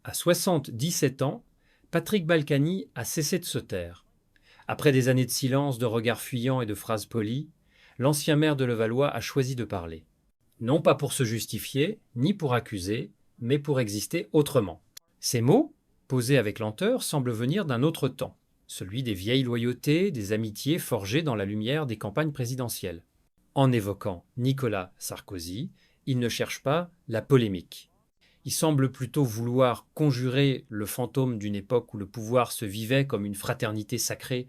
À 77 ans, Patrick Balkany a cessé de se taire. Après des années de silence, de regards fuyants et de phrases polies, l'ancien maire de Levallois a choisi de parler. Non pas pour se justifier, ni pour accuser, mais pour exister autrement. Ces mots, posés avec lenteur, semblent venir d'un autre temps, celui des vieilles loyautés, des amitiés forgées dans la lumière des campagnes présidentielles. En évoquant Nicolas Sarkozy, il ne cherche pas la polémique. Il semble plutôt vouloir conjurer le fantôme d'une époque où le pouvoir se vivait comme une fraternité sacrée.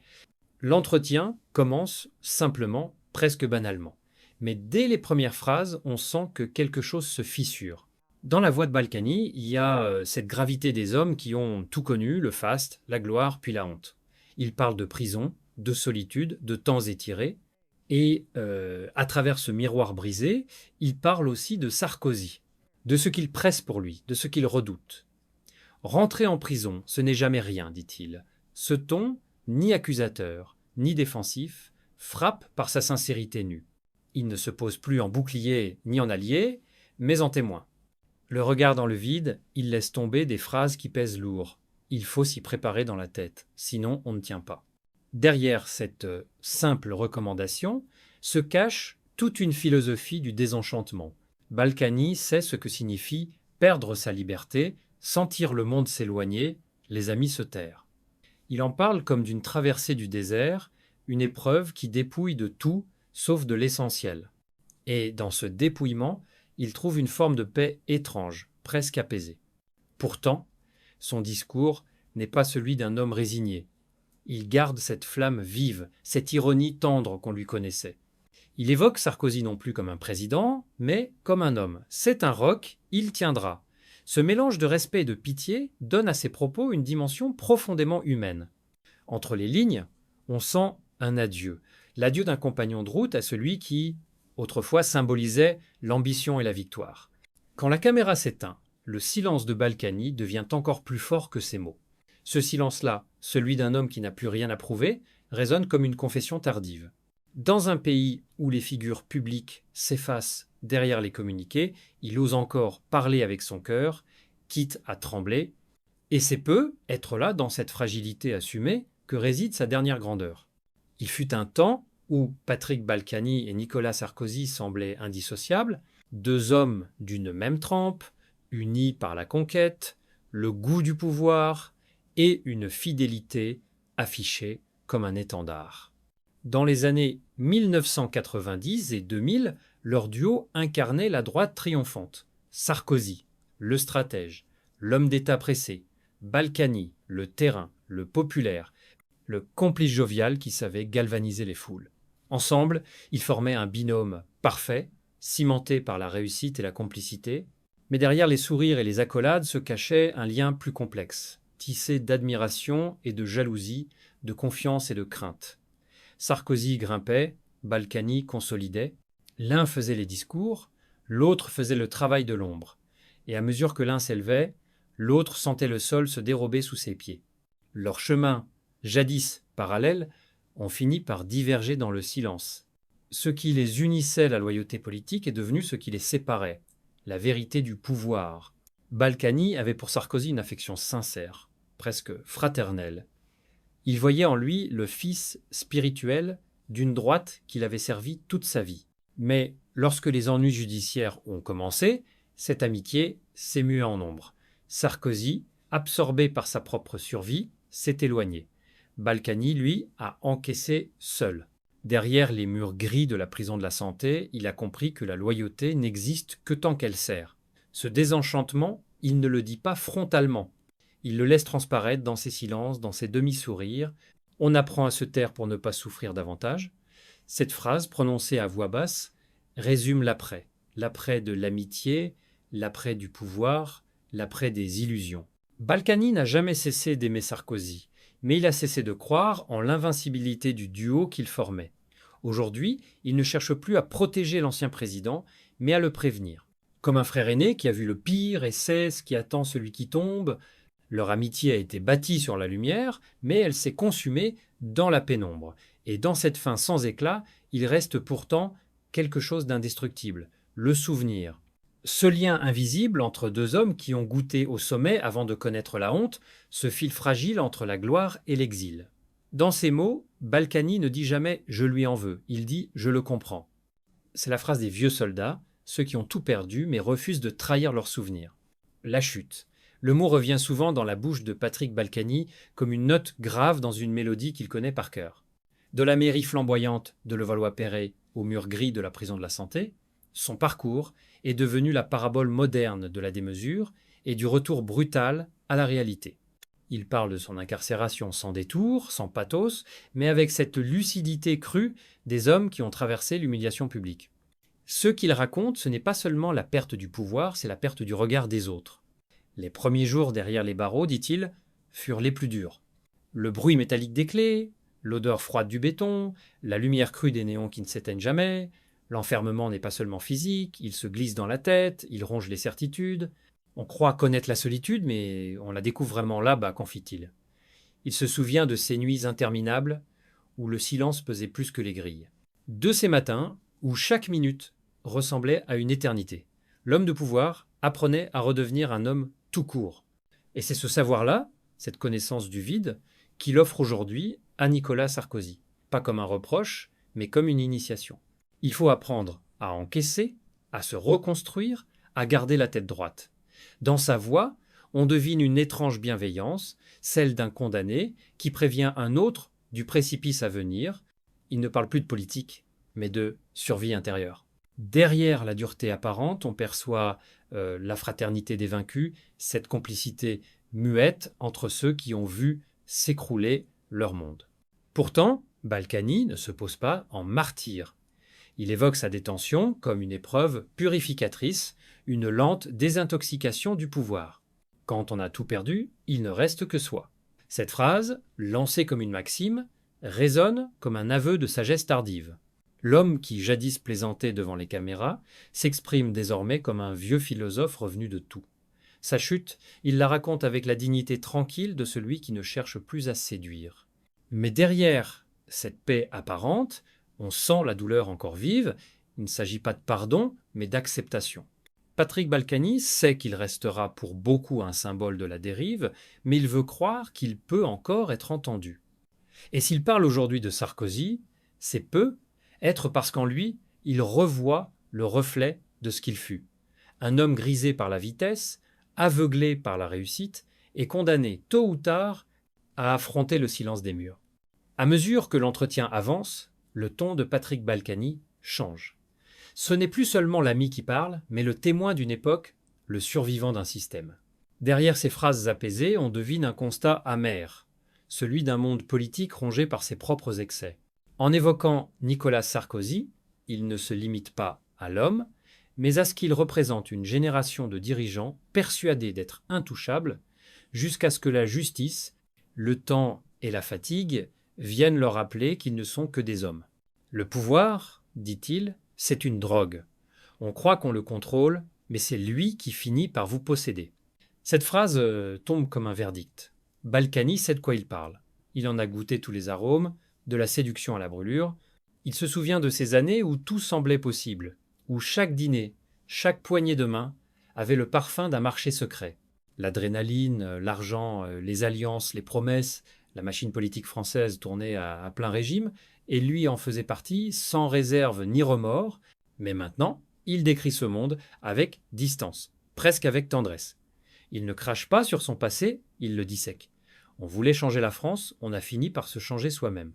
L'entretien commence simplement, presque banalement. Mais dès les premières phrases, on sent que quelque chose se fissure. Dans la voix de Balkany, il y a cette gravité des hommes qui ont tout connu, le faste, la gloire, puis la honte. Il parle de prison, de solitude, de temps étirés. Et à travers ce miroir brisé, il parle aussi de Sarkozy, de ce qu'il presse pour lui, de ce qu'il redoute. Rentrer en prison, ce n'est jamais rien, dit-il. Ce ton, ni accusateur, ni défensif, frappe par sa sincérité nue. Il ne se pose plus en bouclier ni en allié, mais en témoin. Le regard dans le vide, il laisse tomber des phrases qui pèsent lourd. Il faut s'y préparer dans la tête, sinon on ne tient pas. Derrière cette simple recommandation se cache toute une philosophie du désenchantement. Balkany sait ce que signifie perdre sa liberté, sentir le monde s'éloigner, les amis se taire. Il en parle comme d'une traversée du désert, une épreuve qui dépouille de tout sauf de l'essentiel. Et dans ce dépouillement, il trouve une forme de paix étrange, presque apaisée. Pourtant, son discours n'est pas celui d'un homme résigné. Il garde cette flamme vive, cette ironie tendre qu'on lui connaissait. Il évoque Sarkozy non plus comme un président, mais comme un homme. C'est un roc, il tiendra. Ce mélange de respect et de pitié donne à ses propos une dimension profondément humaine. Entre les lignes, on sent un adieu. L'adieu d'un compagnon de route à celui qui, autrefois, symbolisait l'ambition et la victoire. Quand la caméra s'éteint, le silence de Balkany devient encore plus fort que ses mots. Ce silence-là, celui d'un homme qui n'a plus rien à prouver, résonne comme une confession tardive. Dans un pays où les figures publiques s'effacent derrière les communiqués, il ose encore parler avec son cœur, quitte à trembler, et c'est peu être là dans cette fragilité assumée que réside sa dernière grandeur. Il fut un temps où Patrick Balkany et Nicolas Sarkozy semblaient indissociables, deux hommes d'une même trempe, unis par la conquête, le goût du pouvoir et une fidélité affichée comme un étendard. Dans les années 1990 et 2000, leur duo incarnait la droite triomphante. Sarkozy, le stratège, l'homme d'État pressé, Balkany, le terrain, le populaire, le complice jovial qui savait galvaniser les foules. Ensemble, ils formaient un binôme parfait, cimenté par la réussite et la complicité, mais derrière les sourires et les accolades se cachait un lien plus complexe, tissé d'admiration et de jalousie, de confiance et de crainte. Sarkozy grimpait, Balkany consolidait. L'un faisait les discours, l'autre faisait le travail de l'ombre. Et à mesure que l'un s'élevait, l'autre sentait le sol se dérober sous ses pieds. Leurs chemins, jadis parallèles, ont fini par diverger dans le silence. Ce qui les unissait, la loyauté politique, est devenu ce qui les séparait, la vérité du pouvoir. Balkany avait pour Sarkozy une affection sincère, presque fraternelle. Il voyait en lui le fils spirituel d'une droite qu'il avait servi toute sa vie. Mais lorsque les ennuis judiciaires ont commencé, cette amitié s'est muée en ombre. Sarkozy, absorbé par sa propre survie, s'est éloigné. Balkany, lui, a encaissé seul. Derrière les murs gris de la prison de la Santé, il a compris que la loyauté n'existe que tant qu'elle sert. Ce désenchantement, il ne le dit pas frontalement. Il le laisse transparaître dans ses silences, dans ses demi-sourires. On apprend à se taire pour ne pas souffrir davantage. Cette phrase, prononcée à voix basse, résume l'après. L'après de l'amitié, l'après du pouvoir, l'après des illusions. Balkany n'a jamais cessé d'aimer Sarkozy, mais il a cessé de croire en l'invincibilité du duo qu'il formait. Aujourd'hui, il ne cherche plus à protéger l'ancien président, mais à le prévenir. Comme un frère aîné qui a vu le pire et sait ce qui attend celui qui tombe, leur amitié a été bâtie sur la lumière, mais elle s'est consumée dans la pénombre. Et dans cette fin sans éclat, il reste pourtant quelque chose d'indestructible, le souvenir. Ce lien invisible entre deux hommes qui ont goûté au sommet avant de connaître la honte, ce fil fragile entre la gloire et l'exil. Dans ces mots, Balkany ne dit jamais « je lui en veux », il dit « je le comprends ». C'est la phrase des vieux soldats, ceux qui ont tout perdu mais refusent de trahir leurs souvenirs. La chute. Le mot revient souvent dans la bouche de Patrick Balkany comme une note grave dans une mélodie qu'il connaît par cœur. De la mairie flamboyante de Levallois-Perret au mur gris de la prison de la Santé, son parcours est devenu la parabole moderne de la démesure et du retour brutal à la réalité. Il parle de son incarcération sans détour, sans pathos, mais avec cette lucidité crue des hommes qui ont traversé l'humiliation publique. Ce qu'il raconte, ce n'est pas seulement la perte du pouvoir, c'est la perte du regard des autres. Les premiers jours derrière les barreaux, dit-il, furent les plus durs. Le bruit métallique des clés, l'odeur froide du béton, la lumière crue des néons qui ne s'éteignent jamais. L'enfermement n'est pas seulement physique, il se glisse dans la tête, il ronge les certitudes. On croit connaître la solitude, mais on la découvre vraiment là-bas, confie-t-il. Il se souvient de ces nuits interminables où le silence pesait plus que les grilles. De ces matins où chaque minute ressemblait à une éternité. L'homme de pouvoir apprenait à redevenir un homme tout court. Et c'est ce savoir-là, cette connaissance du vide, qu'il offre aujourd'hui à Nicolas Sarkozy. Pas comme un reproche, mais comme une initiation. Il faut apprendre à encaisser, à se reconstruire, à garder la tête droite. Dans sa voix, on devine une étrange bienveillance, celle d'un condamné qui prévient un autre du précipice à venir. Il ne parle plus de politique, mais de survie intérieure. Derrière la dureté apparente, on perçoit la fraternité des vaincus, cette complicité muette entre ceux qui ont vu s'écrouler leur monde. Pourtant, Balkany ne se pose pas en martyr. Il évoque sa détention comme une épreuve purificatrice, une lente désintoxication du pouvoir. Quand on a tout perdu, il ne reste que soi. Cette phrase, lancée comme une maxime, résonne comme un aveu de sagesse tardive. L'homme qui jadis plaisantait devant les caméras s'exprime désormais comme un vieux philosophe revenu de tout. Sa chute, il la raconte avec la dignité tranquille de celui qui ne cherche plus à séduire. Mais derrière cette paix apparente, on sent la douleur encore vive. Il ne s'agit pas de pardon, mais d'acceptation. Patrick Balkany sait qu'il restera pour beaucoup un symbole de la dérive, mais il veut croire qu'il peut encore être entendu. Et s'il parle aujourd'hui de Sarkozy, c'est peu être parce qu'en lui, il revoit le reflet de ce qu'il fut. Un homme grisé par la vitesse, aveuglé par la réussite, et condamné tôt ou tard à affronter le silence des murs. À mesure que l'entretien avance, le ton de Patrick Balkany change. Ce n'est plus seulement l'ami qui parle, mais le témoin d'une époque, le survivant d'un système. Derrière ces phrases apaisées, on devine un constat amer, celui d'un monde politique rongé par ses propres excès. En évoquant Nicolas Sarkozy, il ne se limite pas à l'homme, mais à ce qu'il représente une génération de dirigeants persuadés d'être intouchables, jusqu'à ce que la justice, le temps et la fatigue viennent leur rappeler qu'ils ne sont que des hommes. Le pouvoir, dit-il, c'est une drogue. On croit qu'on le contrôle, mais c'est lui qui finit par vous posséder. Cette phrase tombe comme un verdict. Balkany sait de quoi il parle. Il en a goûté tous les arômes, de la séduction à la brûlure. Il se souvient de ces années où tout semblait possible, où chaque dîner, chaque poignée de main avait le parfum d'un marché secret. L'adrénaline, l'argent, les alliances, les promesses, la machine politique française tournait à plein régime, et lui en faisait partie, sans réserve ni remords, mais maintenant, il décrit ce monde avec distance, presque avec tendresse. Il ne crache pas sur son passé, il le dissèque. On voulait changer la France, on a fini par se changer soi-même.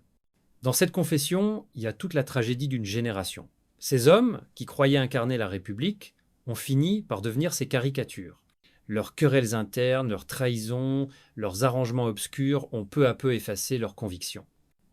Dans cette confession, il y a toute la tragédie d'une génération. Ces hommes, qui croyaient incarner la République, ont fini par devenir ses caricatures. Leurs querelles internes, leurs trahisons, leurs arrangements obscurs ont peu à peu effacé leurs convictions.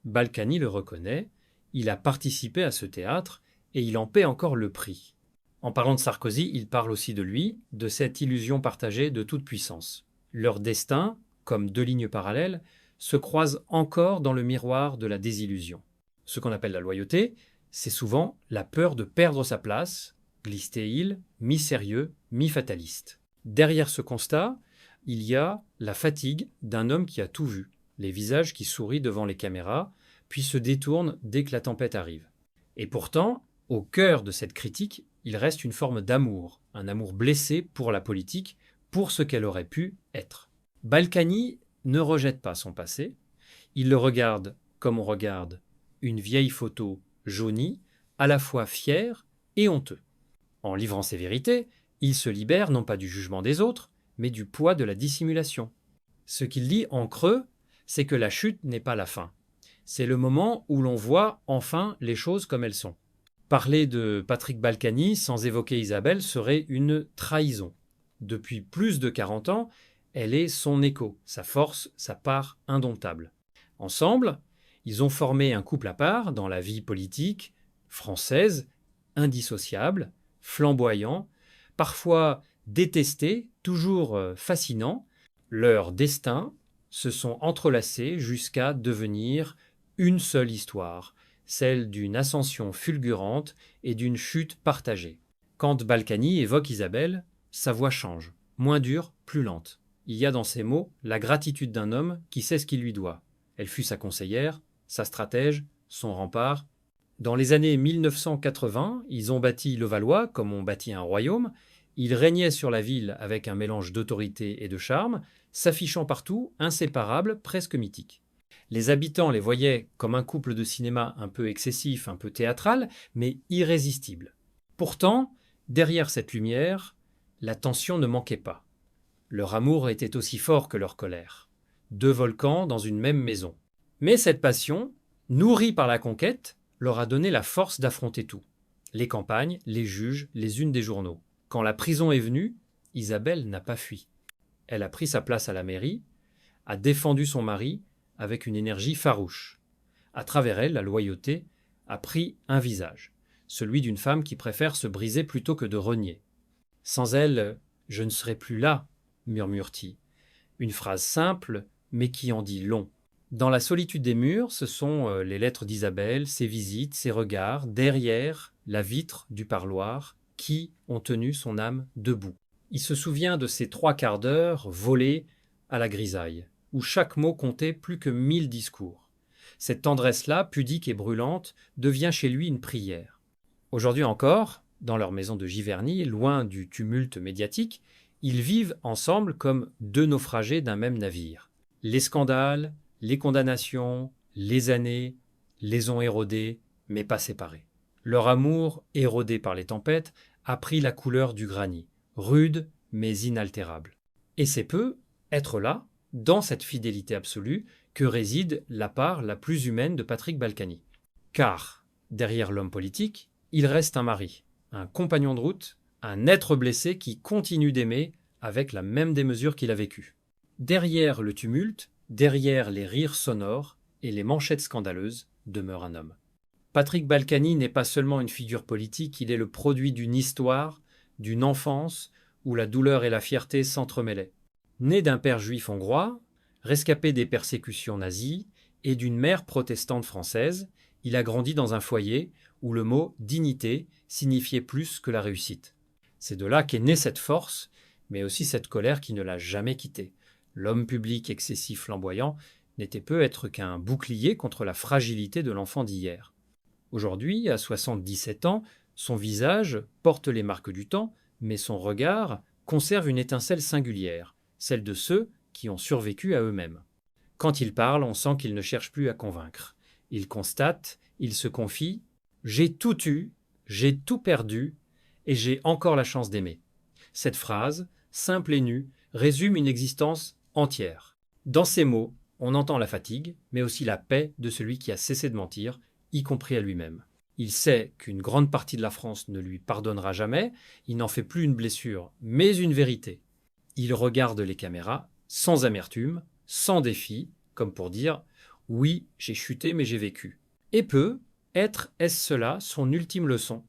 Balkany le reconnaît, il a participé à ce théâtre et il en paie encore le prix. En parlant de Sarkozy, il parle aussi de lui, de cette illusion partagée de toute puissance. Leurs destins, comme deux lignes parallèles, se croisent encore dans le miroir de la désillusion. Ce qu'on appelle la loyauté, c'est souvent la peur de perdre sa place, glisse-t-il, mi-sérieux, mi-fataliste. Derrière ce constat, il y a la fatigue d'un homme qui a tout vu, les visages qui sourient devant les caméras, puis se détournent dès que la tempête arrive. Et pourtant, au cœur de cette critique, il reste une forme d'amour, un amour blessé pour la politique, pour ce qu'elle aurait pu être. Balkany ne rejette pas son passé, il le regarde comme on regarde une vieille photo jaunie, à la fois fier et honteux. En livrant ses vérités, il se libère non pas du jugement des autres, mais du poids de la dissimulation. Ce qu'il dit en creux, c'est que la chute n'est pas la fin. C'est le moment où l'on voit enfin les choses comme elles sont. Parler de Patrick Balkany sans évoquer Isabelle serait une trahison. Depuis plus de 40 ans, elle est son écho, sa force, sa part indomptable. Ensemble, ils ont formé un couple à part dans la vie politique française, indissociable, flamboyant, parfois détesté, toujours fascinant. Leurs destins se sont entrelacés jusqu'à devenir une seule histoire, celle d'une ascension fulgurante et d'une chute partagée. Quand Balkany évoque Isabelle, sa voix change, moins dure, plus lente. Il y a dans ces mots la gratitude d'un homme qui sait ce qu'il lui doit. Elle fut sa conseillère, sa stratège, son rempart. Dans les années 1980, ils ont bâti Levallois comme on bâtit un royaume. Ils régnaient sur la ville avec un mélange d'autorité et de charme, s'affichant partout, inséparables, presque mythiques. Les habitants les voyaient comme un couple de cinéma un peu excessif, un peu théâtral, mais irrésistible. Pourtant, derrière cette lumière, la tension ne manquait pas. Leur amour était aussi fort que leur colère. Deux volcans dans une même maison. Mais cette passion, nourrie par la conquête, leur a donné la force d'affronter tout. Les campagnes, les juges, les unes des journaux. Quand la prison est venue, Isabelle n'a pas fui. Elle a pris sa place à la mairie, a défendu son mari avec une énergie farouche. À travers elle, la loyauté a pris un visage, celui d'une femme qui préfère se briser plutôt que de renier. Sans elle, je ne serais plus là, murmure-t-il. Une phrase simple, mais qui en dit long. Dans la solitude des murs, ce sont les lettres d'Isabelle, ses visites, ses regards, derrière la vitre du parloir, qui ont tenu son âme debout. Il se souvient de ces 3/4 d'heure volés à la grisaille, où chaque mot comptait plus que 1000 discours. Cette tendresse-là, pudique et brûlante, devient chez lui une prière. Aujourd'hui encore, dans leur maison de Giverny, loin du tumulte médiatique, ils vivent ensemble comme deux naufragés d'un même navire. Les scandales, les condamnations, les années, les ont érodés, mais pas séparés. Leur amour, érodé par les tempêtes, a pris la couleur du granit, rude mais inaltérable. Et c'est peu être là, dans cette fidélité absolue, que réside la part la plus humaine de Patrick Balkany. Car, derrière l'homme politique, il reste un mari, un compagnon de route, un être blessé qui continue d'aimer avec la même démesure qu'il a vécue. Derrière le tumulte, derrière les rires sonores et les manchettes scandaleuses, demeure un homme. Patrick Balkany n'est pas seulement une figure politique, il est le produit d'une histoire, d'une enfance où la douleur et la fierté s'entremêlaient. Né d'un père juif hongrois, rescapé des persécutions nazies et d'une mère protestante française, il a grandi dans un foyer où le mot dignité signifiait plus que la réussite. C'est de là qu'est née cette force, mais aussi cette colère qui ne l'a jamais quitté. L'homme public excessif flamboyant n'était peu être qu'un bouclier contre la fragilité de l'enfant d'hier. Aujourd'hui, à 77 ans, son visage porte les marques du temps, mais son regard conserve une étincelle singulière, celle de ceux qui ont survécu à eux-mêmes. Quand il parle, on sent qu'il ne cherche plus à convaincre. Il constate, il se confie « J'ai tout eu, j'ai tout perdu, et j'ai encore la chance d'aimer ». Cette phrase, simple et nue, résume une existence entière. Dans ces mots, on entend la fatigue, mais aussi la paix de celui qui a cessé de mentir, y compris à lui-même. Il sait qu'une grande partie de la France ne lui pardonnera jamais, il n'en fait plus une blessure, mais une vérité. Il regarde les caméras sans amertume, sans défi, comme pour dire « Oui, j'ai chuté, mais j'ai vécu ». Et est-ce cela son ultime leçon?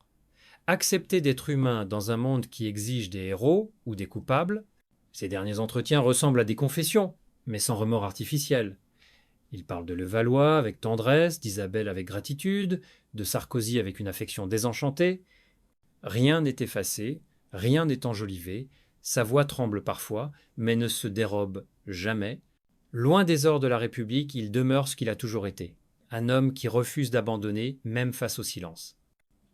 Accepter d'être humain dans un monde qui exige des héros ou des coupables. Ces derniers entretiens ressemblent à des confessions, mais sans remords artificiels. Il parle de Levallois avec tendresse, d'Isabelle avec gratitude, de Sarkozy avec une affection désenchantée. Rien n'est effacé, rien n'est enjolivé, sa voix tremble parfois, mais ne se dérobe jamais. Loin des ors de la République, il demeure ce qu'il a toujours été, un homme qui refuse d'abandonner, même face au silence.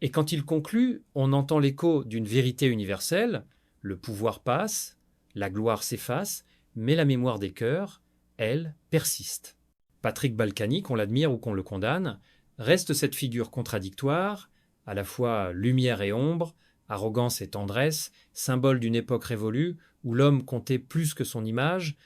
Et quand il conclut, on entend l'écho d'une vérité universelle, le pouvoir passe, la gloire s'efface, mais la mémoire des cœurs, elle, persiste. Patrick Balkany, qu'on l'admire ou qu'on le condamne, reste cette figure contradictoire, à la fois lumière et ombre, arrogance et tendresse, symbole d'une époque révolue où l'homme comptait plus que son image,